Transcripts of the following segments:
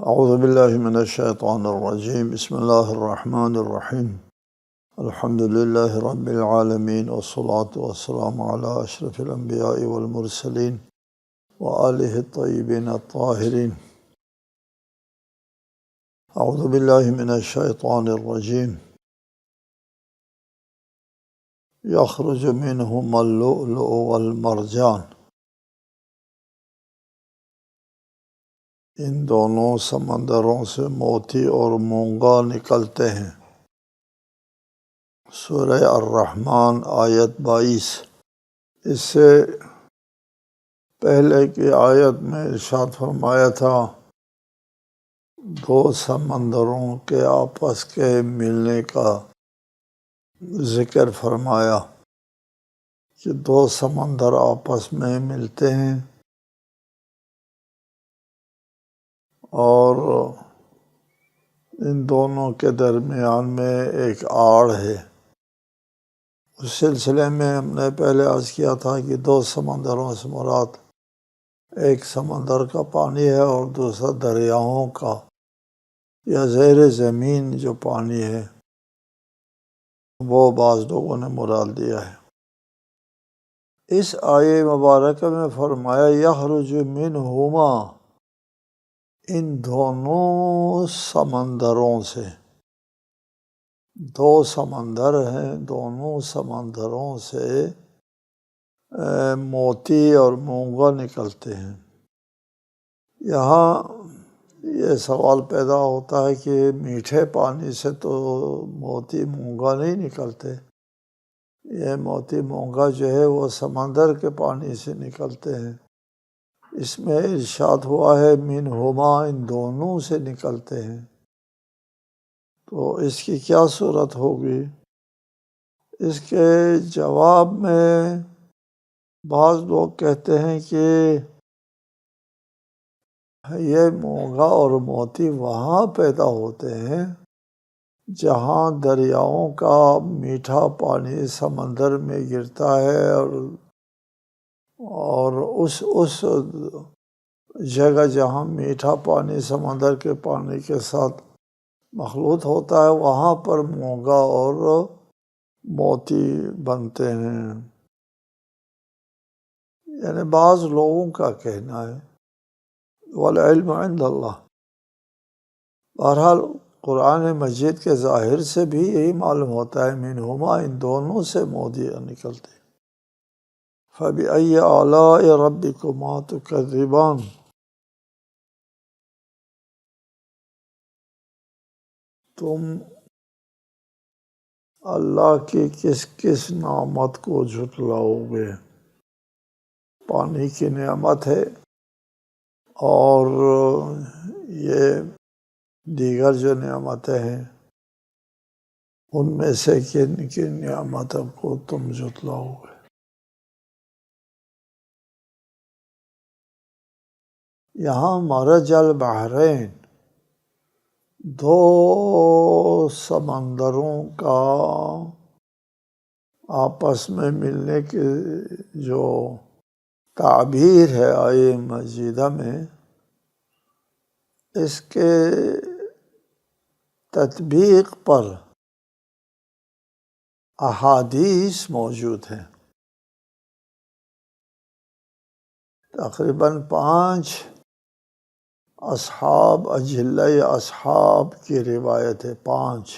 اعوذ باللہ من الشیطان الرجیم بسم اللہ الرحمن الرحیم الحمد للہ رب العالمین والصلاة والسلام علی اشرف الانبیاء والمرسلین وآلہ الطیبین الطاہرین۔ اعوذ باللہ من الشیطان الرجیم یخرج منہما اللؤلؤ والمرجان، ان دونوں سمندروں سے موتی اور مونگا نکلتے ہیں۔ سورہ الرحمن آیت 22۔ اس سے پہلے کی آیت میں ارشاد فرمایا تھا دو سمندروں کے آپس کے ملنے کا ذکر فرمایا کہ دو سمندر آپس میں ملتے ہیں اور ان دونوں کے درمیان میں ایک آڑ ہے۔ اس سلسلے میں ہم نے پہلے عرض کیا تھا کہ دو سمندروں سے مراد ایک سمندر کا پانی ہے اور دوسرا دریاؤں کا یا زیر زمین جو پانی ہے وہ بعض لوگوں نے مراد دیا ہے۔ اس آیے مبارکہ میں فرمایا یخرج منہما، ان دونوں سمندروں سے، دو سمندر ہیں، دونوں سمندروں سے موتی اور مونگا نکلتے ہیں۔ یہاں یہ سوال پیدا ہوتا ہے کہ میٹھے پانی سے تو موتی مونگا نہیں نکلتے، یہ موتی مونگا جو ہے وہ سمندر کے پانی سے نکلتے ہیں۔ اس میں ارشاد ہوا ہے منہما، ان دونوں سے نکلتے ہیں، تو اس کی کیا صورت ہوگی؟ اس کے جواب میں بعض لوگ کہتے ہیں کہ یہ مونگا اور موتی وہاں پیدا ہوتے ہیں جہاں دریاؤں کا میٹھا پانی سمندر میں گرتا ہے اور اس جگہ جہاں میٹھا پانی سمندر کے پانی کے ساتھ مخلوط ہوتا ہے وہاں پر مونگا اور موتی بنتے ہیں، یعنی بعض لوگوں کا کہنا ہے، والعلم عند اللہ۔ بہرحال قرآن مجید کے ظاہر سے بھی یہی معلوم ہوتا ہے منہما، ان دونوں سے موتی نکلتے۔ فَبِأَيِّ آلَاءِ رَبِّكُمَا تُكَذِّبَانِ، تم اللہ کی کس کس نعمت کو جھٹلاؤ گے؟ پانی کی نعمت ہے اور یہ دیگر جو نعمتیں ہیں ان میں سے کن کن نعمتوں کو تم جھٹلاؤ گے؟ یہاں مرج البحرین، دو سمندروں کا آپس میں ملنے کی جو تعبیر ہے آیہ مجیدہ میں، اس کے تطبیق پر احادیث موجود ہیں۔ تقریباً 5 اصحاب، اجلہ اصحاب کی روایت ہے، 5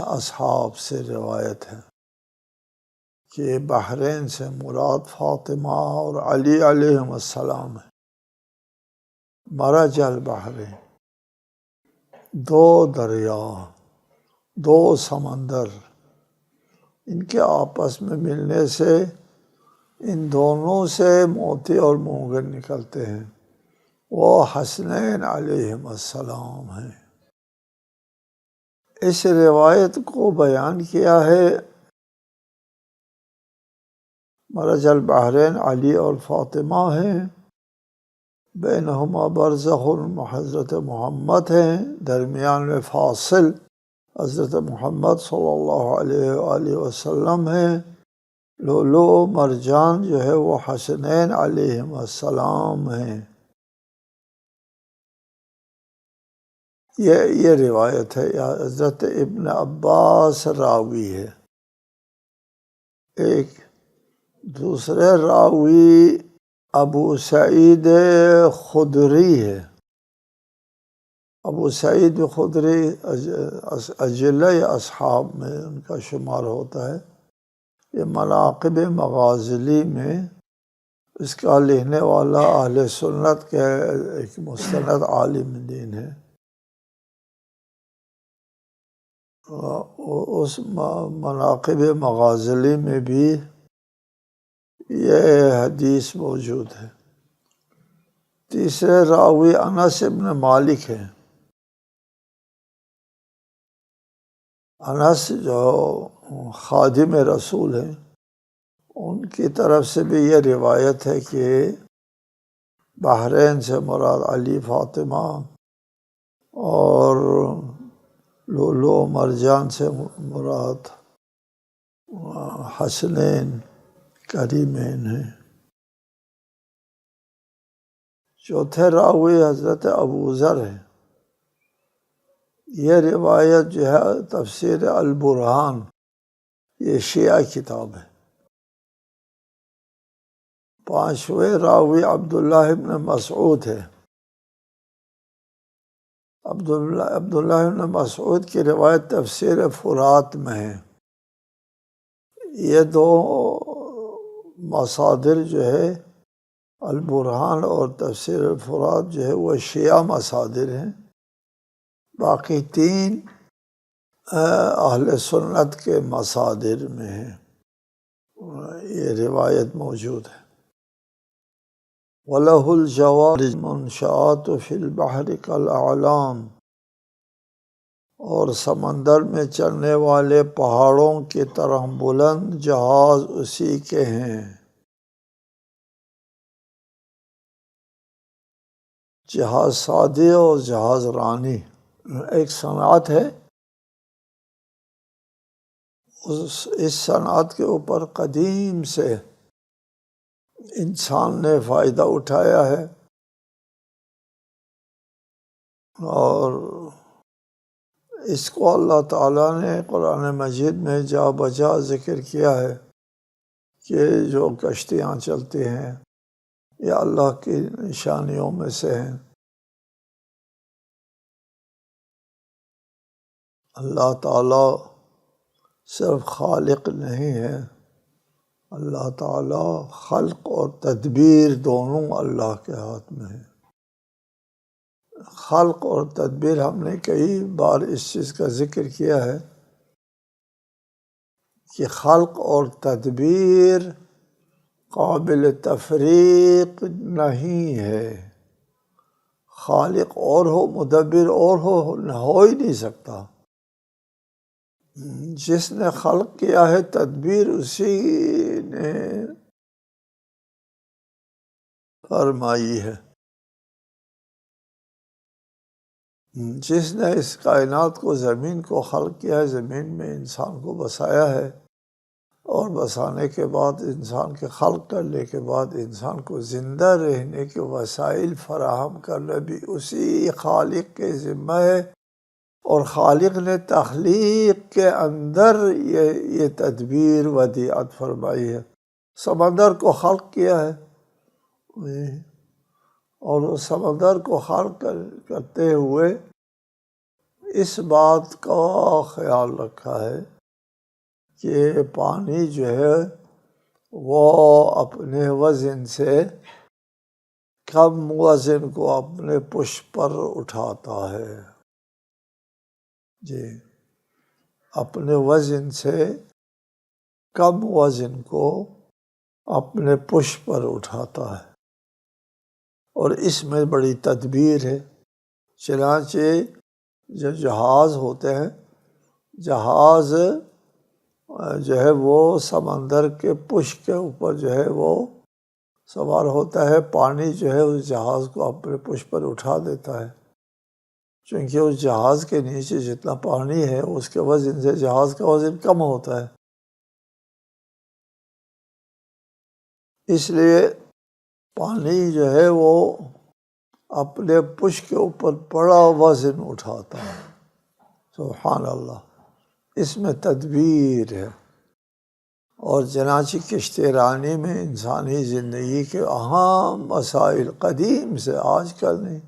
اصحاب سے روایت ہے کہ بحرین سے مراد فاطمہ اور علی علیہم السلام ہے۔ مرج البحرین، دو دریا، دو سمندر، ان کے آپس میں ملنے سے ان دونوں سے موتی اور مونگے نکلتے ہیں، وہ حسنین علیہم السلام ہیں۔ اس روایت کو بیان کیا ہے مرج البحرین علی اور فاطمہ ہیں، بینہما برزخ، حضرت محمد ہیں، درمیان میں فاصل حضرت محمد صلی اللہ علیہ وآلہ وسلم ہیں، لولو و مرجان جو ہے وہ حسنین علیہم السلام ہیں. یہ روایت ہے. حضرت ابن عباس راوی ہے. ایک دوسرے راوی ابو سعید خدری ہے. ابو سعید خدری اجلہ اصحاب میں ان کا شمار ہوتا ہے. یہ مناقب مغازلی میں اس کا لکھنے والا اہل سنت کے ایک مستند عالم دین ہے. اس مناقب مغازلی میں بھی یہ حدیث موجود ہے. تیسرے راوی انس ابن مالک ہیں. انس جو خادم رسول ہیں، ان کی طرف سے بھی یہ روایت ہے کہ بحرین سے مراد علی فاطمہ اور لولو مرجان سے مراد حسنین کریمین ہیں. چوتھے راوی حضرت ابو ذر ہیں. یہ روایت جو ہے تفسیر البرہان، یہ شیعہ کتاب ہے. پانچویں راوی عبداللہ ابن مسعود ہے. عبداللہ ابن مسعود کی روایت تفسیر فرات میں ہے. یہ دو مصادر جو ہے البرہان اور تفسیر الفرات جو ہے وہ شیعہ مصادر ہیں. باقی تین اہل سنت کے مصادر میں ہیں. یہ روایت موجود ہے. وَلَهُ الْجَوَارِ الْمُنشَآتُ فِي الْبَحْرِ كَالْأَعْلَامِ، اور سمندر میں چلنے والے پہاڑوں کی طرح بلند جہاز اسی کے ہیں. جہاز سادی اور جہاز رانی ایک صنعت ہے. اس صنعت کے اوپر قدیم سے انسان نے فائدہ اٹھایا ہے، اور اس کو اللہ تعالیٰ نے قرآن مجید میں جا بجا ذکر کیا ہے کہ جو کشتیاں چلتی ہیں یہ اللہ کی نشانیوں میں سے ہیں. اللہ تعالیٰ صرف خالق نہیں ہے، اللہ تعالیٰ خلق اور تدبیر دونوں اللہ کے ہاتھ میں ہے. خلق اور تدبیر ہم نے کئی بار اس چیز کا ذکر کیا ہے کہ خلق اور تدبیر قابل تفریق نہیں ہے. خالق اور ہو، مدبر اور ہو ہی نہیں سکتا. جس نے خلق کیا ہے تدبیر اسی نے فرمائی ہے. جس نے اس کائنات کو، زمین کو خلق کیا ہے، زمین میں انسان کو بسایا ہے، اور بسانے کے بعد انسان کے خلق کرنے کے بعد انسان کو زندہ رہنے کے وسائل فراہم کرنا بھی اسی خالق کے ذمہ ہے. اور خالق نے تخلیق کے اندر یہ تدبیر ودیعت فرمائی ہے. سمندر کو خلق کیا ہے، اور اس سمندر کو خلق کرتے ہوئے اس بات کا خیال رکھا ہے کہ پانی جو ہے وہ اپنے وزن سے کم وزن کو اپنے پشت پر اٹھاتا ہے. جی، اپنے وزن سے کم وزن کو اپنے پشت پر اٹھاتا ہے، اور اس میں بڑی تدبیر ہے. چنانچہ جو جہاز ہوتے ہیں، جہاز جو ہے وہ سمندر کے پشت کے اوپر جو ہے وہ سوار ہوتا ہے. پانی جو ہے اس جہاز کو اپنے پشت پر اٹھا دیتا ہے، چونکہ اس جہاز کے نیچے جتنا پانی ہے اس کے وزن سے جہاز کا وزن کم ہوتا ہے. اس لیے پانی جو ہے وہ اپنے پش کے اوپر بڑا وزن اٹھاتا ہے. سبحان اللہ، اس میں تدبیر ہے. اور چنانچہ کشتی رانی میں انسانی زندگی کے اہم مسائل قدیم سے، آج کل نہیں،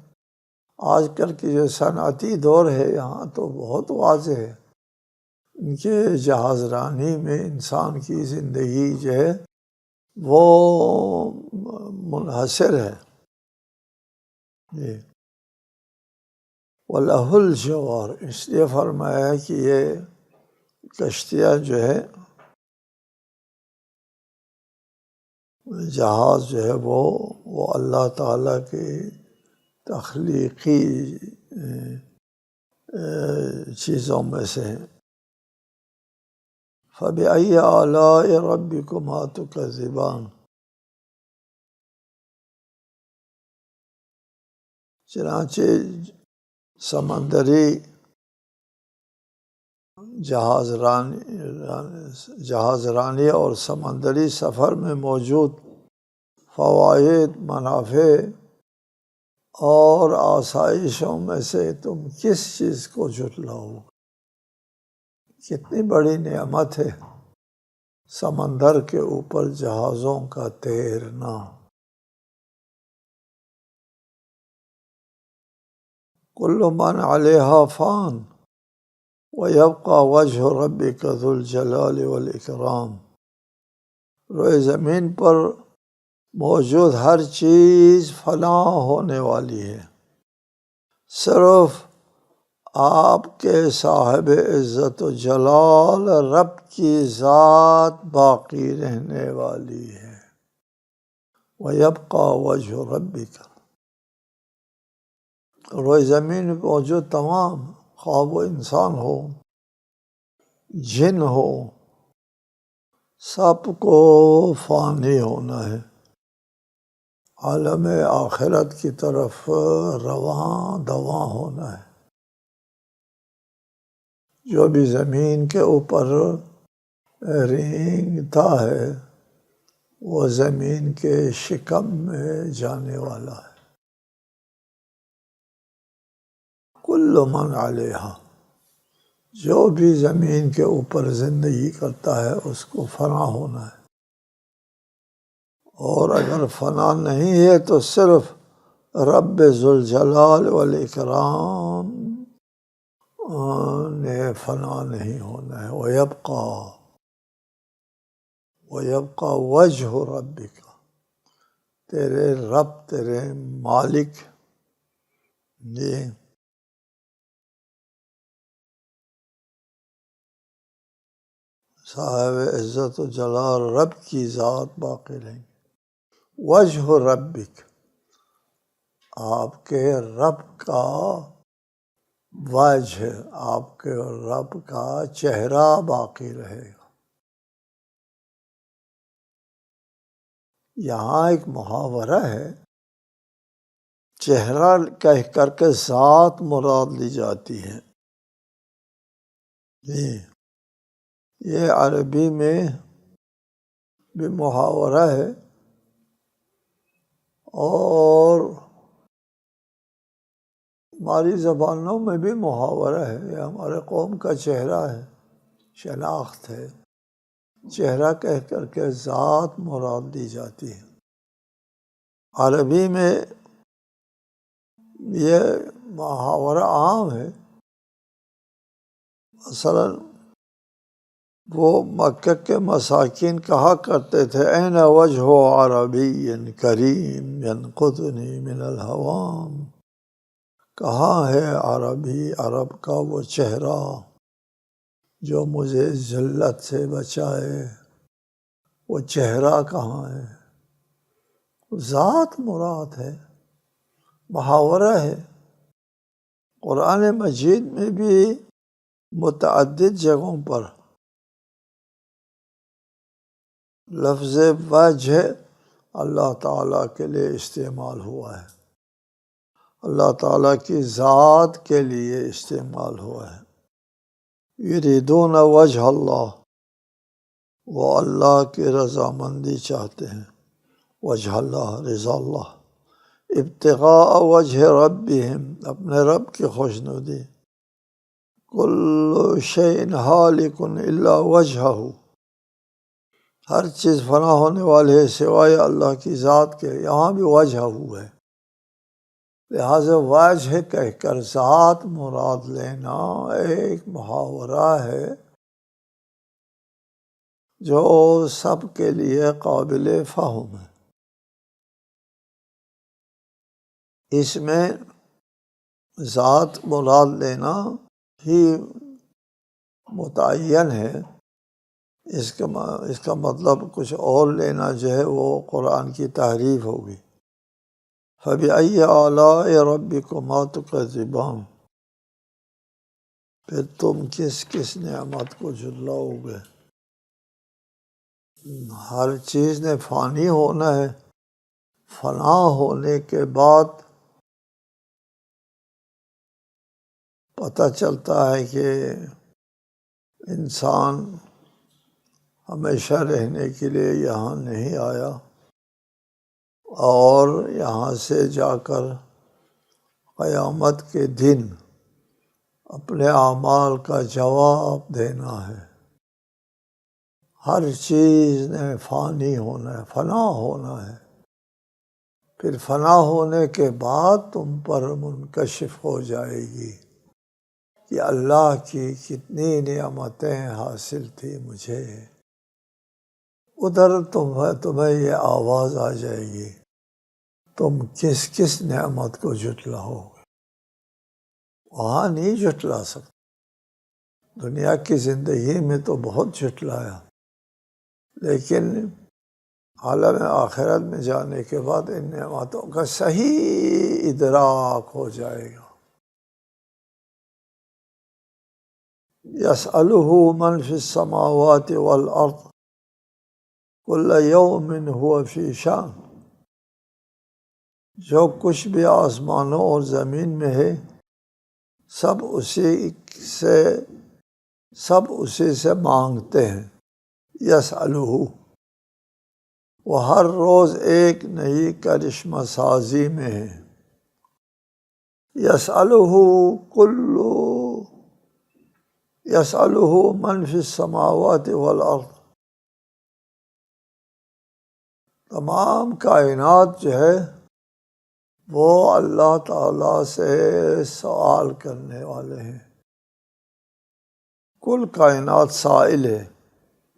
آج کل کی جو صنعتی دور ہے یہاں تو بہت واضح ہے کہ جہاز رانی میں انسان کی زندگی جو ہے وہ منحصر ہے. جی، وَلَهُ الْجَوَارُ، اس لیے فرمایا ہے کہ یہ کشتیاں جو ہے، جہاز جو ہے وہ اللہ تعالیٰ کی تخلیقی چیزوں میں سے ہیں. فَبِأَيِّ آلَاءِ رَبِّكُمَا تُكَذِّبَانِ، چنانچہ سمندری جہاز رانی اور سمندری سفر میں موجود فوائد، منافع اور آسائشوں میں سے تم کس چیز کو جھٹلاؤ؟ کتنی بڑی نعمت ہے سمندر کے اوپر جہازوں کا تیرنا. کل من علیہا فان وَيَبْقَى وَجْهُ رَبِّكَ ذُو الْجَلَالِ وَالْإِكْرَامِ، روئے زمین پر موجود ہر چیز فنا ہونے والی ہے، صرف آپ کے صاحب عزت و جلال رب کی ذات باقی رہنے والی ہے. وَيَبْقَى وَجْهُ رَبِّكَ، روئے زمین میں موجود تمام، خواہ وہ انسان ہو، جن ہو، سب کو فانی ہونا ہے، عالم آخرت کی طرف رواں دواں ہونا ہے. جو بھی زمین کے اوپر رینگتا ہے وہ زمین کے شکم میں جانے والا ہے. کل من علیہا، جو بھی زمین کے اوپر زندگی کرتا ہے اس کو فنا ہونا ہے، اور اگر فنا نہیں ہے تو صرف رب ذوالجلال والاکرام نے فنا نہیں ہونا ہے. وَيَبْقَى وَجْهُ رَبِّكَ، تیرے رب، تیرے مالک، یہ صاحب عزت و جلال رب کی ذات باقی رہیں گی. وجہ ربک، آپ کے رب کا وجہ، آپ کے رب کا چہرہ باقی رہے گا. یہاں ایک محاورہ ہے، چہرہ کہہ کر کے ذات مراد لی جاتی ہے. یہ عربی میں بھی محاورہ ہے اور ہماری زبانوں میں بھی محاورہ ہے. یہ ہمارے قوم کا چہرہ ہے، شناخت ہے. چہرہ کہہ کر کے ذات مراد دی جاتی ہے. عربی میں یہ محاورہ عام ہے. مثلا وہ مکہ کے مساکین کہا کرتے تھے این وجہ عربی کریم ینقذنی من الہوام، کہاں ہے عرب کا وہ چہرہ جو مجھے ذلت سے بچائے، وہ چہرہ کہاں ہے؟ ذات مراد ہے، محاورہ ہے. قرآن مجید میں بھی متعدد جگہوں پر لفظ وجہ اللہ تعالیٰ کے لیے استعمال ہوا ہے، اللہ تعالیٰ کی ذات کے لیے استعمال ہوا ہے. یریدون وجہ اللہ، وہ اللہ کی رضامندی چاہتے ہیں. وجہ اللہ، رضا اللہ، ابتغاء وجہ ربہم، اپنے رب کی خوشنودی، کل شیء ہالک الا وجہہ، ہر چیز فنا ہونے والے ہے سوائے اللہ کی ذات کے، یہاں بھی وجہ ہے، لہذا وجہ کہہ کر ذات مراد لینا ایک محاورہ ہے جو سب کے لیے قابل فہم ہے۔ اس میں ذات مراد لینا ہی متعین ہے، اس کا مطلب کچھ اور لینا جو ہے وہ قرآن کی تحریف ہوگی۔ فَبِأَيِّ آلَاءِ رَبِّكُمَا تُكَذِّبَانِ، پھر تم کس نعمت کو جھٹلاؤ گے؟ ہر چیز نے فانی ہونا ہے، فنا ہونے کے بعد پتہ چلتا ہے کہ انسان ہمیشہ رہنے کے لیے یہاں نہیں آیا، اور یہاں سے جا کر قیامت کے دن اپنے اعمال کا جواب دینا ہے۔ ہر چیز نے فانی ہونا ہے، فنا ہونا ہے، پھر فنا ہونے کے بعد تم پر منکشف ہو جائے گی کہ اللہ کی کتنی نعمتیں حاصل تھی مجھے۔ ادھر تمہیں یہ آواز آ جائے گی، تم کس نعمت کو جھٹلاؤ گے؟ وہاں نہیں جھٹلا سکتے، دنیا کی زندگی میں تو بہت جھٹلایا، لیکن عالم آخرت میں جانے کے بعد ان نعمتوں کا صحیح ادراک ہو جائے گا۔ یسألہ من فی السماوات والارض کل یوم ہوا فی شان، جو کچھ بھی آسمانوں اور زمین میں ہے سب اسی سے مانگتے ہیں۔ یسألہ، وہ ہر روز ایک نئی کرشمہ سازی میں ہے۔ یسألہ من فی السماوات والارض، تمام کائنات جو ہے وہ اللہ تعالیٰ سے سوال کرنے والے ہیں۔ کل کائنات سائل ہے،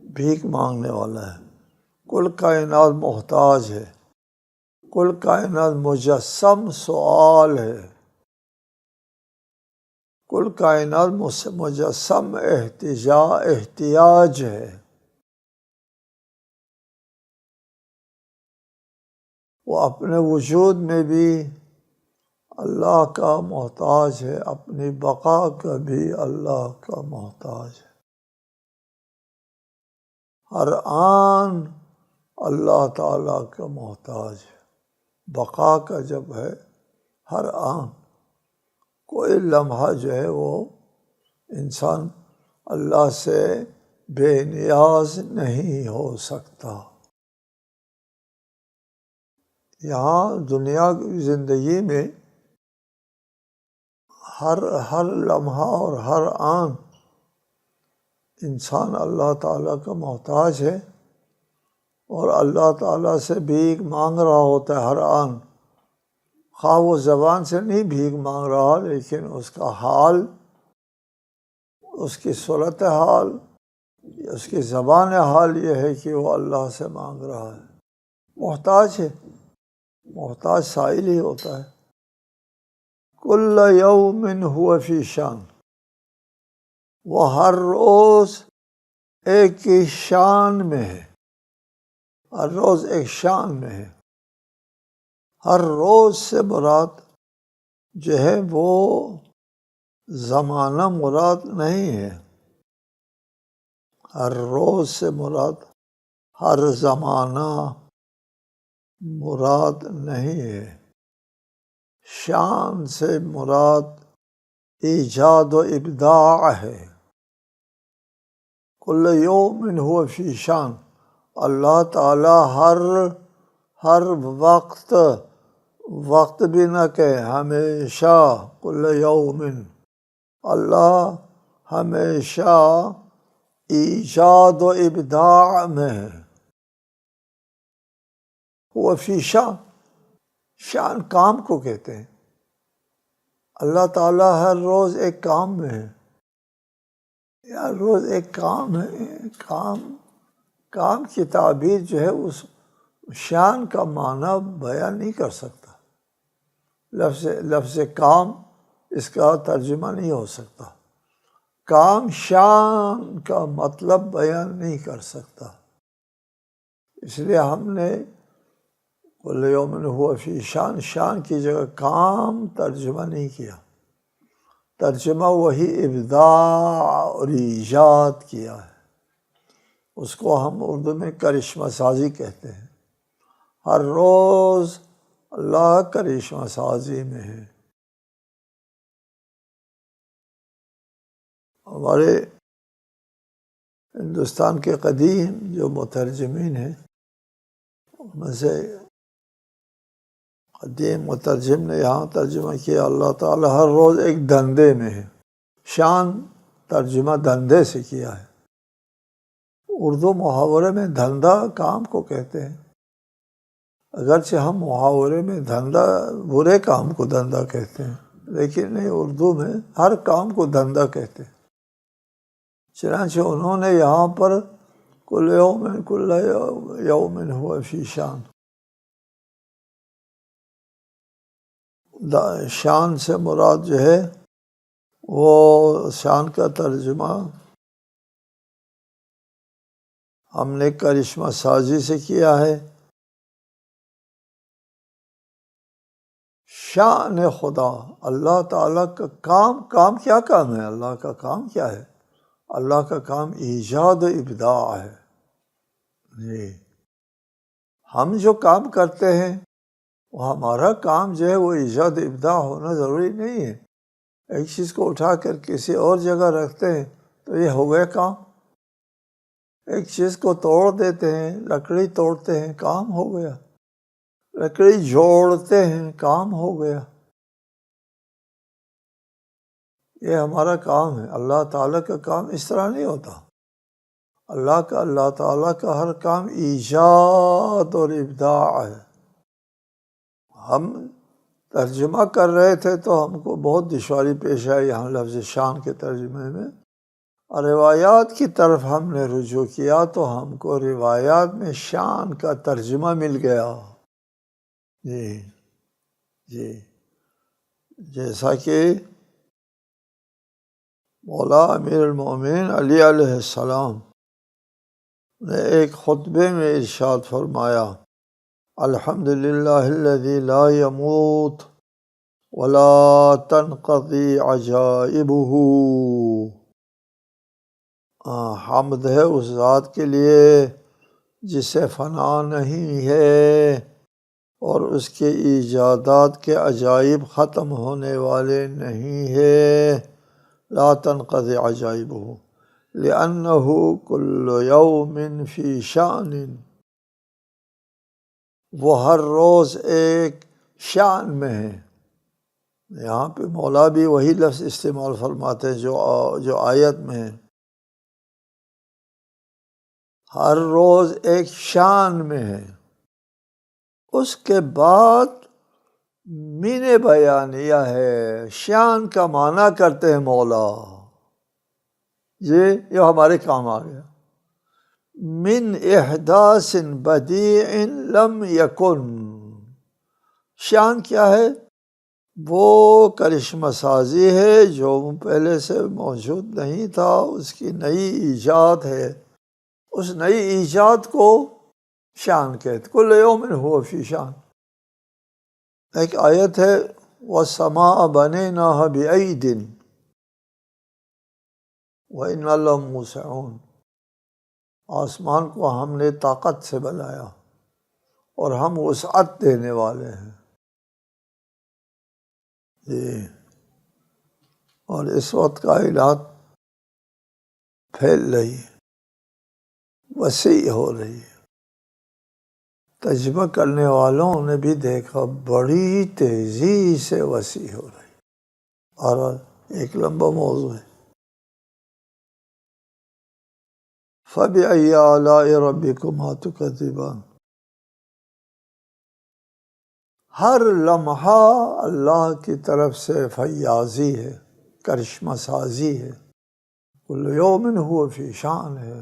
بھیک مانگنے والا ہے، کل کائنات محتاج ہے، کل کائنات مجسم سوال ہے، کل کائنات مجسم احتیاج ہے۔ وہ اپنے وجود میں بھی اللہ کا محتاج ہے، اپنی بقا کا بھی اللہ کا محتاج ہے۔ ہر آن اللہ تعالیٰ کا محتاج ہے۔ بقا کا جب ہے ہر آن، کوئی لمحہ جو ہے وہ انسان اللہ سے بے نیاز نہیں ہو سکتا۔ یہاں دنیا کی زندگی میں ہر لمحہ اور ہر آن انسان اللہ تعالیٰ کا محتاج ہے، اور اللہ تعالیٰ سے بھیک مانگ رہا ہوتا ہے ہر آن، خواہ وہ زبان سے نہیں بھیک مانگ رہا، لیکن اس کا حال، اس کی صورت حال، اس کی زبان حال یہ ہے کہ وہ اللہ سے مانگ رہا ہے، محتاج ہے، محتاج سائل ہی ہوتا ہے۔ کل یوم ہوا فی شان، وہ ہر روز ایک ہی شان میں ہے، ہر روز ایک شان میں ہے۔ ہر روز سے مراد جو ہے وہ زمانہ مراد نہیں ہے، ہر روز سے مراد ہر زمانہ مراد نہیں ہے۔ شان سے مراد ایجاد و ابداع ہے۔ کل یوم ہوا فی شان، اللہ تعالیٰ ہر ہر وقت، وقت بھی نہ کہیں، ہمیشہ، کل یوم، اللہ ہمیشہ ایجاد و ابداع میں ہے۔ وہ فی شان، شان کام کو کہتے ہیں۔ اللہ تعالیٰ ہر روز ایک کام میں ہے، ہر روز ایک کام ہے۔ کام کی تعبیر جو ہے اس شان کا معنی بیان نہیں کر سکتا۔ لفظ کام اس کا ترجمہ نہیں ہو سکتا۔ کام شان کا مطلب بیان نہیں کر سکتا، اس لیے ہم نے کل یوم ہوا فی شان، شان کی جگہ کام ترجمہ نہیں کیا، ترجمہ وہی ابداع اور ایجاد کیا ہے۔ اس کو ہم اردو میں کرشمہ سازی کہتے ہیں۔ ہر روز اللہ کرشمہ سازی میں ہے۔ ہمارے ہندوستان کے قدیم جو مترجمین ہیں، ان میں سے قدیم مترجم نے یہاں ترجمہ کیا اللہ تعالیٰ ہر روز ایک دھندے میں ہے۔ شان ترجمہ دھندے سے کیا ہے۔ اردو محاورے میں دھندا کام کو کہتے ہیں، اگرچہ ہم محاورے میں دھندا برے کام کو دھندا کہتے ہیں، لیکن نہیں، اردو میں ہر کام کو دھندا کہتے ہیں۔ چنانچہ انہوں نے یہاں پر کل یوم ہوا فی شان، شان سے مراد جو ہے وہ شان کا ترجمہ ہم نے کرشمہ سازی سے کیا ہے۔ شان خدا، اللہ تعالیٰ کا کام کیا کام ہے؟ اللہ کا کام کیا ہے؟ اللہ کا کام ایجاد و ابداع ہے۔ جی، ہم جو کام کرتے ہیں وہ ہمارا کام جو ہے وہ ایجاد و ابداع ہونا ضروری نہیں ہے۔ ایک چیز کو اٹھا کر کسی اور جگہ رکھتے ہیں تو یہ ہو گیا کام۔ ایک چیز کو توڑ دیتے ہیں، لکڑی توڑتے ہیں، کام ہو گیا۔ لکڑی جوڑتے ہیں، کام ہو گیا۔ یہ ہمارا کام ہے۔ اللہ تعالیٰ کا کام اس طرح نہیں ہوتا۔ اللہ تعالیٰ کا ہر کام ایجاد اور ابداع ہے۔ ہم ترجمہ کر رہے تھے تو ہم کو بہت دشواری پیش آئی یہاں لفظ شان کے ترجمے میں، اور روایات کی طرف ہم نے رجوع کیا تو ہم کو روایات میں شان کا ترجمہ مل گیا۔ جی، جیسا کہ مولا امیر المومنین علی علیہ السلام نے ایک خطبے میں ارشاد فرمایا، الحمدللہ الذی لا يموت ولا تنقضی عجائبہ۔ حمد ہے اس ذات کے لیے جسے فنا نہیں ہے اور اس کے ایجادات کے عجائب ختم ہونے والے نہیں ہے۔ لا تنقضی عجائبہ لأنہ کل یوم فی شان، وہ ہر روز ایک شان میں ہے۔ یہاں پہ مولا بھی وہی لفظ استعمال فرماتے ہیں جو آیت میں ہے، ہر روز ایک شان میں ہے۔ اس کے بعد مین بیانیہ ہے، شان کا معنی کرتے ہیں مولا، یہ ہمارے کام آ گیا۔ من احداث بدیع لم یکن، شان کیا ہے؟ وہ کرشمہ سازی ہے جو پہلے سے موجود نہیں تھا، اس کی نئی ایجاد ہے۔ اس نئی ایجاد کو شان کہتے، کل یوم ہوا فی شان۔ ایک آیت ہے وَالسَّمَاءَ بَنَيْنَاهَا بِأَيْدٍ وَإِنَّا لَمُوسِعُونَ، آسمان کو ہم نے طاقت سے بنایا اور ہم وسعت دینے والے ہیں۔ اور اس وقت کائنات پھیل رہی ہے، وسیع ہو رہی ہے، تجربہ کرنے والوں نے بھی دیکھا بڑی تیزی سے وسیع ہو رہی، اور ایک لمبا موضوع ہے۔ فَبِأَيِّ آلَاءِ رَبِّكُمَا تُكَذِّبَانِ، ہر لمحہ اللہ کی طرف سے فیاضی ہے، کرشمہ سازی ہے، کل یوم هو فی شان ہے،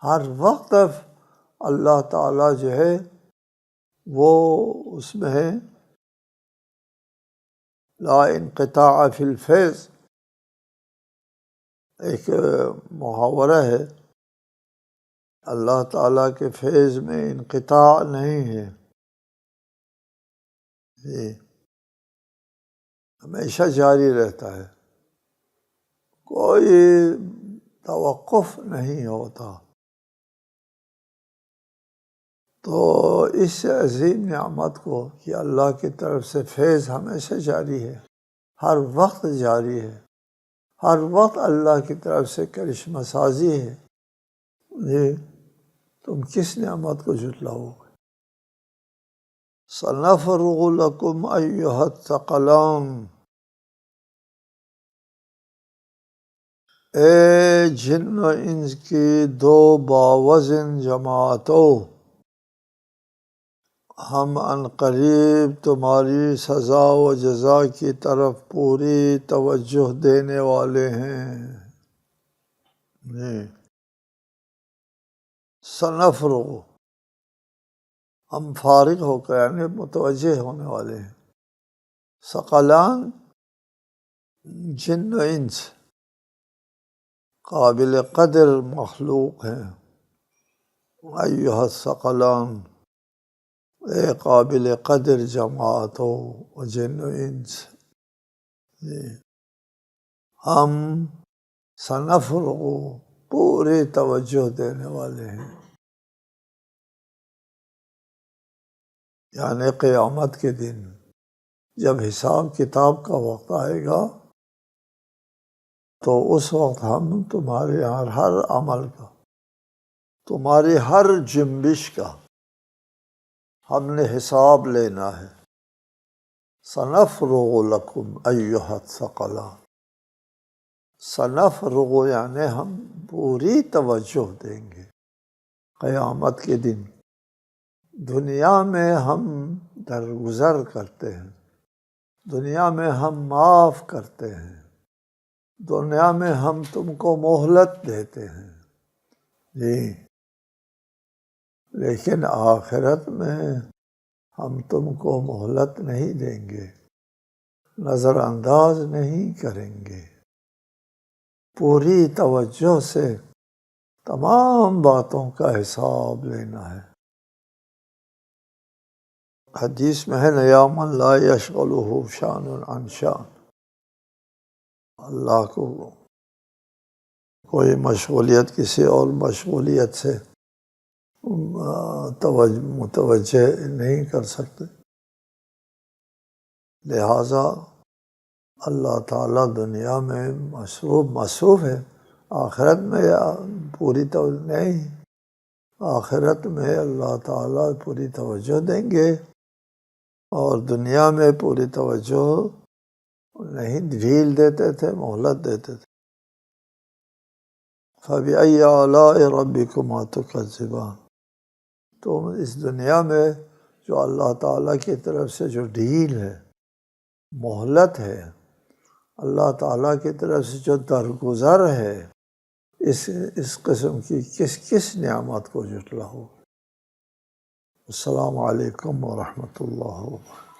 ہر وقت اللہ تعالیٰ جو ہے وہ اس میں ہے، لا انقطاع فی الفیض، ایک محاورہ ہے، اللہ تعالیٰ کے فیض میں انقطاع نہیں ہے، یہ ہمیشہ جاری رہتا ہے، کوئی توقف نہیں ہوتا۔ تو اس عظیم نعمت کو کہ اللہ کی طرف سے فیض ہمیشہ جاری ہے، ہر وقت جاری ہے، ہر وقت اللہ کی طرف سے کرشمہ سازی ہے، یہ تم کس نعمت کو جھٹلاؤ گے؟ سَنَفْرُغُ لَكُمْ أَيُّهَا الثَّقَلَانِ، اے جن و انس کی دو باوزن جماعتوں، ہم عنقریب تمہاری سزا و جزا کی طرف پوری توجہ دینے والے ہیں۔ سنفرغ، ہم فارغ ہو کر یعنی متوجہ ہونے والے ہیں۔ ثقلان جن و انس قابل قدر مخلوق ہیں، ایھا الثقلان، اے قابل قدر جماعت ہو جن و انس، ہم سنفرغ پوری توجہ دینے والے ہیں، یعنی قیامت کے دن جب حساب کتاب کا وقت آئے گا تو اس وقت ہم تمہارے یہاں ہر عمل کا، تمہاری ہر جنبش کا ہم نے حساب لینا ہے۔ سنفرغ لکم ایھا الثقلان، سنفرغ یعنی ہم پوری توجہ دیں گے قیامت کے دن۔ دنیا میں ہم درگزر کرتے ہیں، دنیا میں ہم معاف کرتے ہیں، دنیا میں ہم تم کو مہلت دیتے ہیں، جی، لیکن آخرت میں ہم تم کو مہلت نہیں دیں گے، نظر انداز نہیں کریں گے، پوری توجہ سے تمام باتوں کا حساب لینا ہے۔ حدیث میں ہے یا من لا یشغلہ شان عن شان، اللہ کو کوئی مشغولیت کسی اور مشغولیت سے متوجہ نہیں کر سکتے، لہٰذا اللہ تعالیٰ دنیا میں مصروف ہے، آخرت میں پوری توجہ نہیں، آخرت میں اللہ تعالیٰ پوری توجہ دیں گے اور دنیا میں پوری توجہ نہیں، ڈھیل دیتے تھے، مہلت دیتے تھے۔ فَبِأَيِّ آلَاءِ رَبِّكُمَا تُكَذِّبَانِ، تم اس دنیا میں جو اللہ تعالیٰ کی طرف سے جو ڈھیل ہے، مہلت ہے، اللہ تعالیٰ کی طرف سے جو درگزر ہے، اس قسم کی کس نعمت کو جھٹلاؤ؟ السلام علیکم ورحمۃ اللہ وبرکاتہ۔